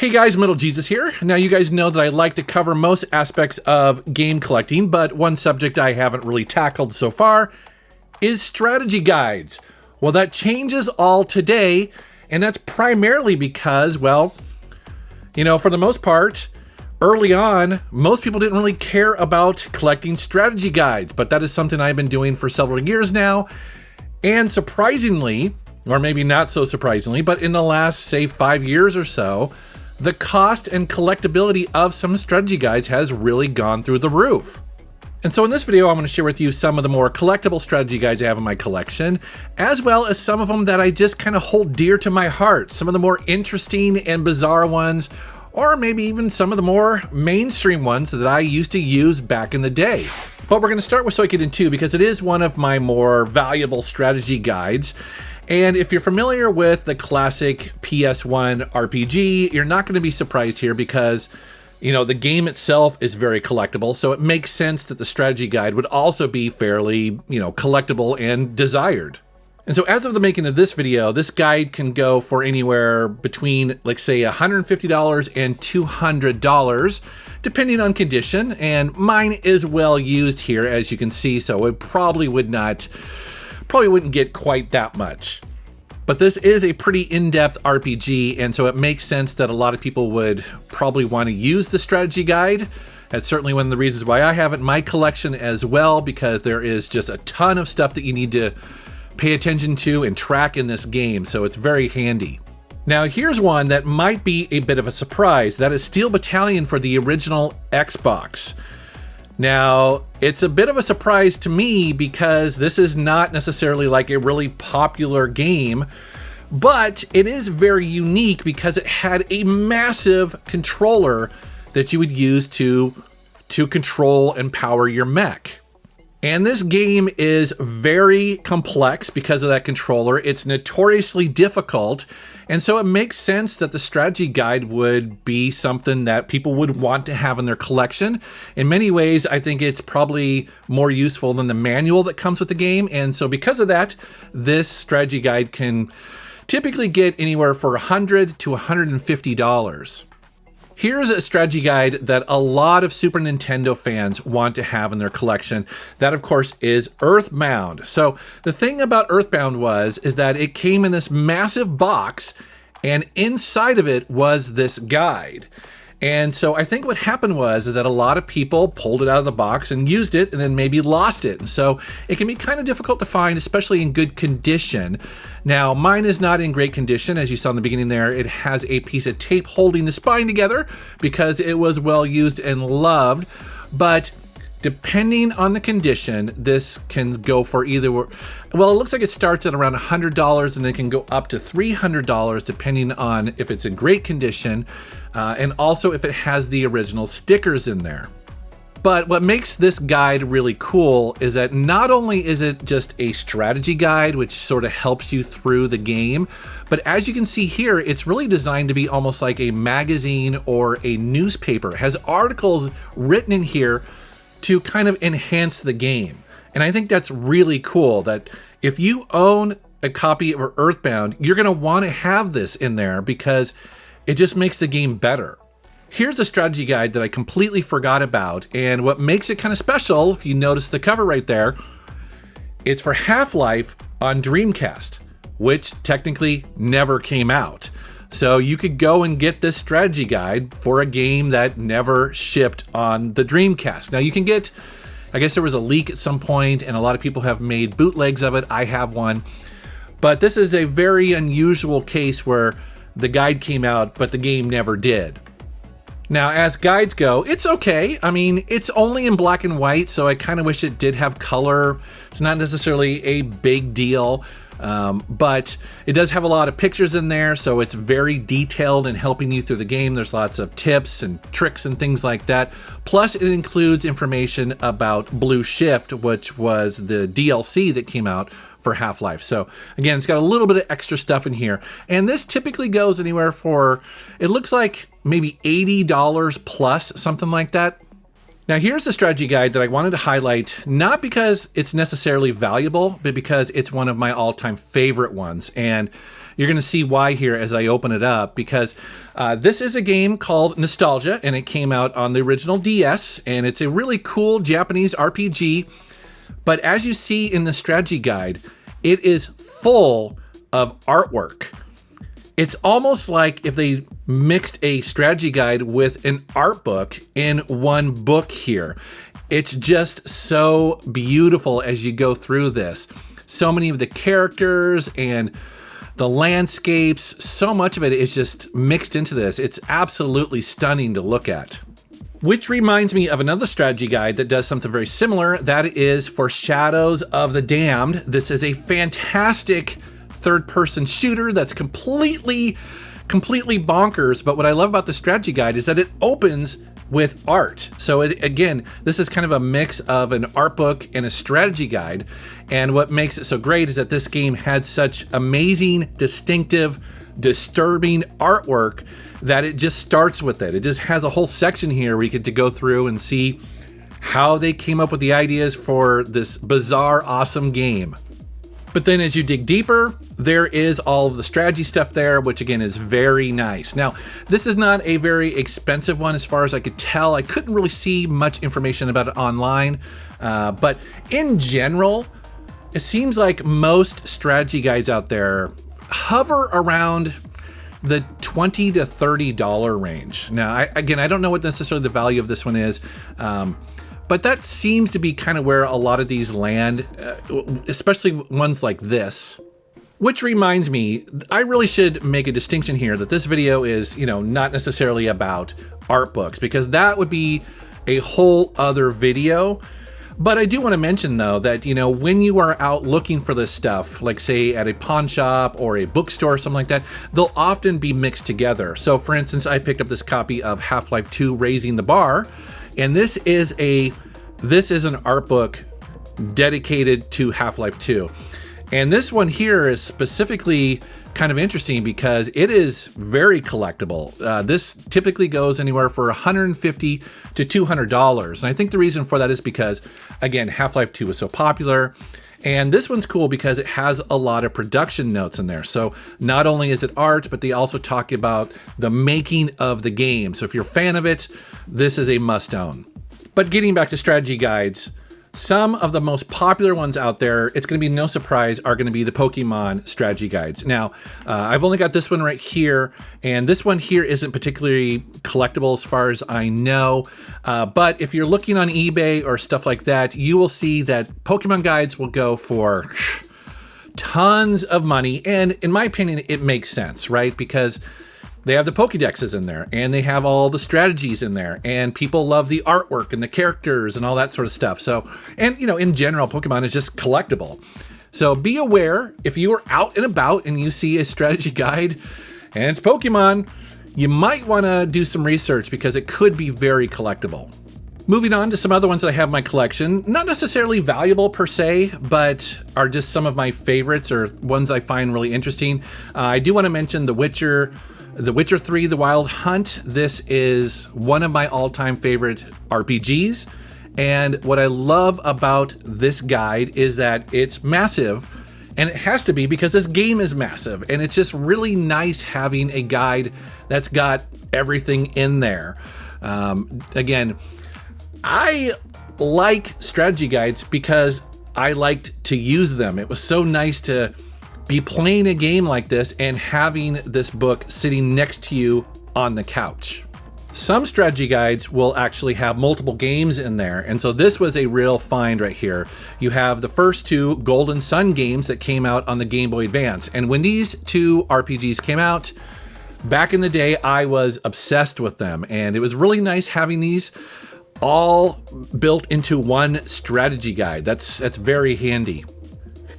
Hey guys, MetalJesus here. Now you guys know that I like to cover most aspects of game collecting, but one subject I haven't really tackled so far is strategy guides. Well, that changes all today, and that's primarily because, well, you know, for the most part, early on, most people didn't really care about collecting strategy guides, but that is something I've been doing for several years now, and surprisingly, or maybe not so surprisingly, but in the last, say, 5 years or so, the cost and collectability of some strategy guides has really gone through the roof. And so in this video, I'm going to share with you some of the more collectible strategy guides I have in my collection, as well as some of them that I just kind of hold dear to my heart, some of the more interesting and bizarre ones, or maybe even some of the more mainstream ones that I used to use back in the day. But we're going to start with Soy Kitten 2 because it is one of my more valuable strategy guides. And if you're familiar with the classic PS1 RPG, you're not going to be surprised here because, you know, the game itself is very collectible, so it makes sense that the strategy guide would also be fairly, you know, collectible and desired. And so as of the making of this video, this guide can go for anywhere between, like, say, $150 and $200, depending on condition, and mine is well used here, as you can see, so it probably wouldn't get quite that much. But this is a pretty in-depth RPG, and so it makes sense that a lot of people would probably want to use the strategy guide. That's certainly one of the reasons why I have it in my collection as well, because there is just a ton of stuff that you need to pay attention to and track in this game, so it's very handy. Now here's one that might be a bit of a surprise. That is Steel Battalion for the original Xbox. Now, it's a bit of a surprise to me because this is not necessarily like a really popular game, but it is very unique because it had a massive controller that you would use to control and power your mech. And this game is very complex because of that controller. It's notoriously difficult, and so it makes sense that the strategy guide would be something that people would want to have in their collection. In many ways, I think it's probably more useful than the manual that comes with the game, and so because of that, this strategy guide can typically get anywhere for $100 to $150. Here's a strategy guide that a lot of Super Nintendo fans want to have in their collection. That, of course, is Earthbound. So the thing about Earthbound is that it came in this massive box, and inside of it was this guide. And so I think what happened was that a lot of people pulled it out of the box and used it and then maybe lost it. And so it can be kind of difficult to find, especially in good condition. Now, mine is not in great condition. As you saw in the beginning there, it has a piece of tape holding the spine together because it was well used and loved. But depending on the condition, this can go for either, well, it looks like it starts at around $100 and it can go up to $300 depending on if it's in great condition and also if it has the original stickers in there. But what makes this guide really cool is that not only is it just a strategy guide, which sort of helps you through the game, but as you can see here, it's really designed to be almost like a magazine or a newspaper. It has articles written in here to kind of enhance the game. And I think that's really cool that if you own a copy of Earthbound, you're going to want to have this in there because it just makes the game better. Here's a strategy guide that I completely forgot about, and what makes it kind of special, if you notice the cover right there, it's for HalfLife on Dreamcast, which technically never came out. So you could go and get this strategy guide for a game that never shipped on the Dreamcast. Now you can get, I guess there was a leak at some point and a lot of people have made bootlegs of it. I have one. But this is a very unusual case where the guide came out, but the game never did. Now, as guides go, it's okay. I mean, it's only in black and white, so I kind of wish it did have color. It's not necessarily a big deal. But it does have a lot of pictures in there, so it's very detailed in helping you through the game. There's lots of tips and tricks and things like that. Plus, it includes information about Blue Shift, which was the DLC that came out for HalfLife. So again, it's got a little bit of extra stuff in here. And this typically goes anywhere for, it looks like maybe $80 plus, something like that. Now here's the strategy guide that I wanted to highlight, not because it's necessarily valuable, but because it's one of my all-time favorite ones. And You're going to see why here as I open it up, because this is a game called Nostalgia, and it came out on the original DS, and it's a really cool Japanese RPG. But as you see in the strategy guide, it is full of artwork. It's almost like if they mixed a strategy guide with an art book in one book here. It's just so beautiful as you go through this. So many of the characters and the landscapes, so much of it is just mixed into this. It's absolutely stunning to look at. Which reminds me of another strategy guide that does something very similar. That is for Shadows of the Damned. This is a fantastic third-person shooter that's completely bonkers. But what I love about the strategy guide is that it opens with art. So again, this is kind of a mix of an art book and a strategy guide. And what makes it so great is that this game had such amazing, distinctive, disturbing artwork that it just starts with it. It just has a whole section here where you get to go through and see how they came up with the ideas for this bizarre, awesome game. But then as you dig deeper, there is all of the strategy stuff there, which again is very nice. Now, this is not a very expensive one as far as I could tell. I couldn't really see much information about it online. But in general, it seems like most strategy guides out there hover around the $20 to $30 range. Now, I don't know what necessarily the value of this one is. But that seems to be kind of where a lot of these land, especially ones like this. Which reminds me, I really should make a distinction here that this video is, not necessarily about art books, because that would be a whole other video. But I do want to mention, though, that, when you are out looking for this stuff, like say at a pawn shop or a bookstore or something like that, they'll often be mixed together. So for instance, I picked up this copy of Half-Life 2 Raising the Bar, and this is an art book dedicated to Half-Life 2. And this one here is specifically kind of interesting because it is very collectible. This typically goes anywhere for $150 to $200. And I think the reason for that is because, again, Half-Life 2 was so popular. And this one's cool because it has a lot of production notes in there. So not only is it art, but they also talk about the making of the game. So if you're a fan of it, this is a must-own. But getting back to strategy guides, some of the most popular ones out there, it's going to be no surprise, are going to be the Pokemon strategy guides. Now, I've only got this one right here, and this one here isn't particularly collectible as far as I know. But if you're looking on eBay or stuff like that, you will see that Pokemon guides will go for tons of money. And in my opinion, it makes sense, right? Because they have the Pokédexes in there, and they have all the strategies in there, and people love the artwork and the characters and all that sort of stuff. So, and in general, Pokemon is just collectible. So be aware, if you are out and about and you see a strategy guide and it's Pokemon, you might want to do some research because it could be very collectible. Moving on to some other ones that I have in my collection, not necessarily valuable per se, but are just some of my favorites or ones I find really interesting. I do want to mention The Witcher 3, The Wild Hunt. This is one of my all-time favorite RPGs. And what I love about this guide is that it's massive, and it has to be because this game is massive. And it's just really nice having a guide that's got everything in there. Again, I like strategy guides because I liked to use them. It was so nice to be playing a game like this and having this book sitting next to you on the couch. Some strategy guides will actually have multiple games in there, and so this was a real find right here. You have the first two Golden Sun games that came out on the Game Boy Advance, and when these two RPGs came out, back in the day, I was obsessed with them, and it was really nice having these all built into one strategy guide. That's very handy.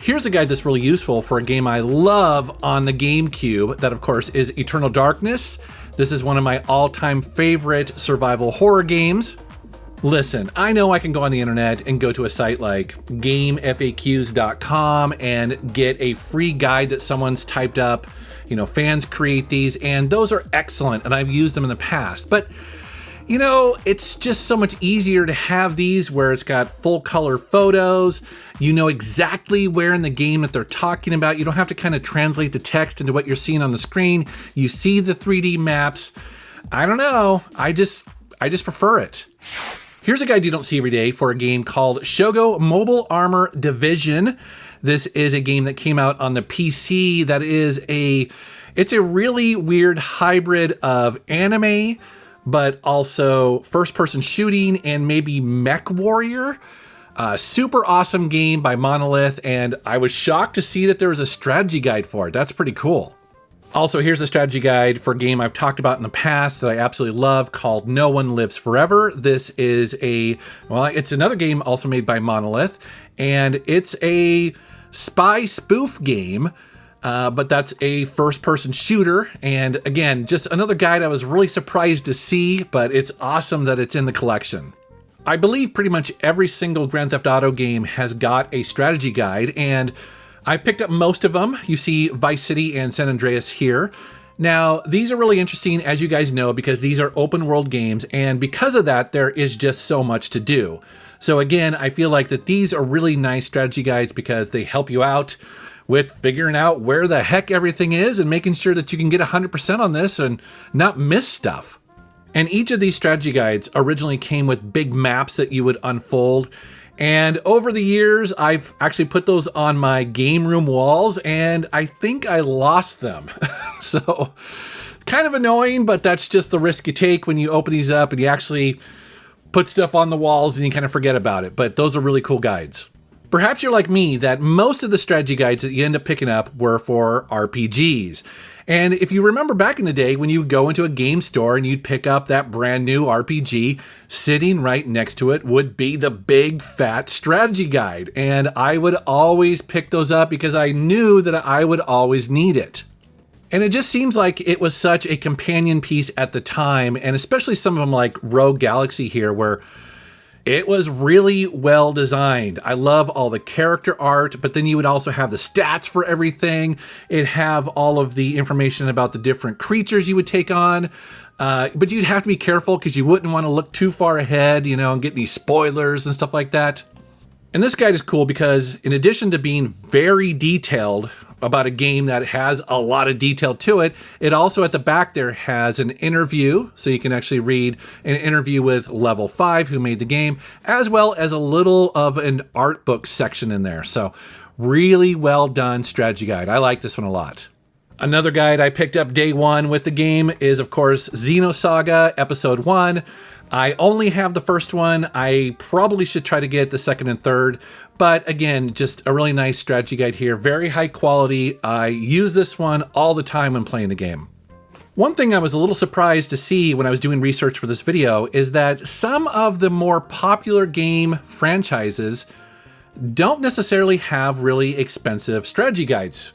Here's a guide that's really useful for a game I love on the GameCube. That, of course, is Eternal Darkness. This is one of my all-time favorite survival horror games. Listen, I know I can go on the internet and go to a site like GameFAQs.com and get a free guide that someone's typed up. Fans create these, and those are excellent, and I've used them in the past. But You know, it's just so much easier to have these where it's got full color photos. You know exactly where in the game that they're talking about. You don't have to kind of translate the text into what you're seeing on the screen. You see the 3D maps. I don't know. I just prefer it. Here's a guide you don't see every day for a game called Shogo Mobile Armor Division. This is a game that came out on the PC that is it's a really weird hybrid of anime, but also first-person shooting and maybe Mech Warrior. Super awesome game by Monolith, and I was shocked to see that there was a strategy guide for it. That's pretty cool. Also, here's a strategy guide for a game I've talked about in the past that I absolutely love called No One Lives Forever. This is it's another game also made by Monolith, and it's a spy spoof game. But that's a first-person shooter, and again, just another guide I was really surprised to see, but it's awesome that it's in the collection. I believe pretty much every single Grand Theft Auto game has got a strategy guide, and I picked up most of them. You see Vice City and San Andreas here. Now, these are really interesting, as you guys know, because these are open-world games, and because of that, there is just so much to do. So again, I feel like that these are really nice strategy guides because they help you out with figuring out where the heck everything is and making sure that you can get 100% on this and not miss stuff. And each of these strategy guides originally came with big maps that you would unfold. And over the years, I've actually put those on my game room walls, and I think I lost them. So kind of annoying, but that's just the risk you take when you open these up and you actually put stuff on the walls and you kind of forget about it. But those are really cool guides. Perhaps you're like me, that most of the strategy guides that you end up picking up were for RPGs. And if you remember back in the day when you would go into a game store and you'd pick up that brand new RPG, sitting right next to it would be the big fat strategy guide. And I would always pick those up because I knew that I would always need it. And it just seems like it was such a companion piece at the time, and especially some of them like Rogue Galaxy here, where it was really well designed. I love all the character art, but then you would also have the stats for everything. It'd have all of the information about the different creatures you would take on. But you'd have to be careful because you wouldn't want to look too far ahead, and get these spoilers and stuff like that. And this guide is cool because in addition to being very detailed about a game that has a lot of detail to it, it also at the back there has an interview, so you can actually read an interview with Level 5 who made the game, as well as a little of an art book section in there. So really well done strategy guide. I like this one a lot. Another guide I picked up day one with the game is, of course, Xeno Saga Episode 1. I only have the first one. I probably should try to get the second and third, but again, just a really nice strategy guide here. Very high quality. I use this one all the time when playing the game. One thing I was a little surprised to see when I was doing research for this video is that some of the more popular game franchises don't necessarily have really expensive strategy guides.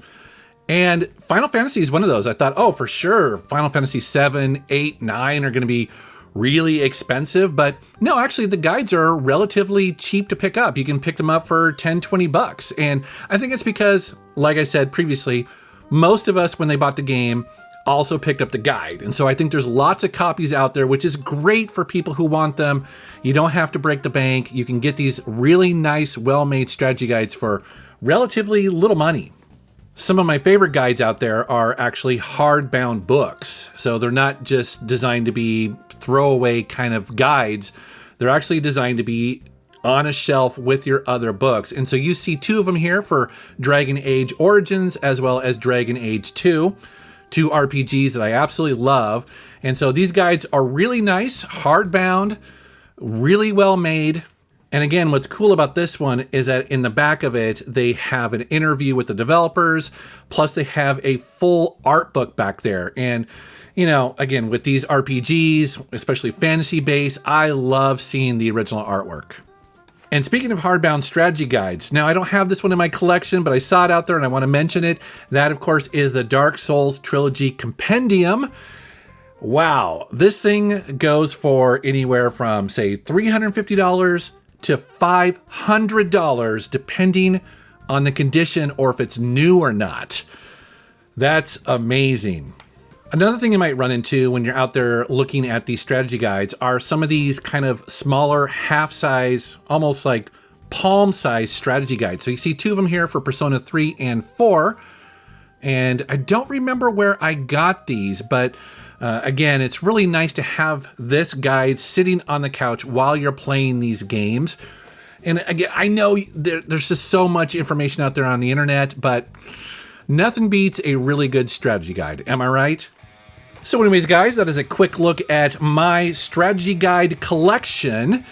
And Final Fantasy is one of those. I thought, oh, for sure, Final Fantasy 7, 8, 9 are going to be really expensive, but no, actually the guides are relatively cheap to pick up. You can pick them up for 10, 20 bucks. And I think it's because, like I said previously, most of us when they bought the game also picked up the guide. And so I think there's lots of copies out there, which is great for people who want them. You don't have to break the bank. You can get these really nice, well-made strategy guides for relatively little money. Some of my favorite guides out there are actually hardbound books. So they're not just designed to be throwaway kind of guides. They're actually designed to be on a shelf with your other books. And so you see two of them here for Dragon Age Origins as well as Dragon Age 2. Two RPGs that I absolutely love. And so these guides are really nice, hardbound, really well made. And again, what's cool about this one is that in the back of it, they have an interview with the developers, plus they have a full art book back there. And, again, with these RPGs, especially fantasy-based, I love seeing the original artwork. And speaking of hardbound strategy guides, now I don't have this one in my collection, but I saw it out there and I want to mention it. That, of course, is the Dark Souls Trilogy Compendium. Wow, this thing goes for anywhere from, say, $350 to $500, depending on the condition or if it's new or not. That's amazing. Another thing you might run into when you're out there looking at these strategy guides are some of these kind of smaller, half-size, almost like palm-size strategy guides. So you see two of them here for Persona 3 and 4. And I don't remember where I got these, but again, it's really nice to have this guide sitting on the couch while you're playing these games. And again, I know there's just so much information out there on the internet, but nothing beats a really good strategy guide. Am I right? So anyways, guys, that is a quick look at my strategy guide collection.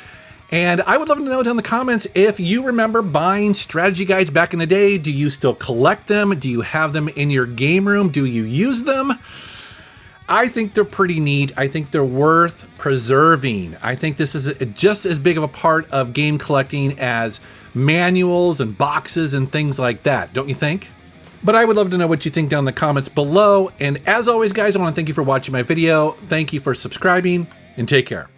And I would love to know down in the comments if you remember buying strategy guides back in the day. Do you still collect them? Do you have them in your game room? Do you use them? I think they're pretty neat. I think they're worth preserving. I think this is just as big of a part of game collecting as manuals and boxes and things like that, don't you think? But I would love to know what you think down in the comments below. And as always, guys, I want to thank you for watching my video. Thank you for subscribing, and take care.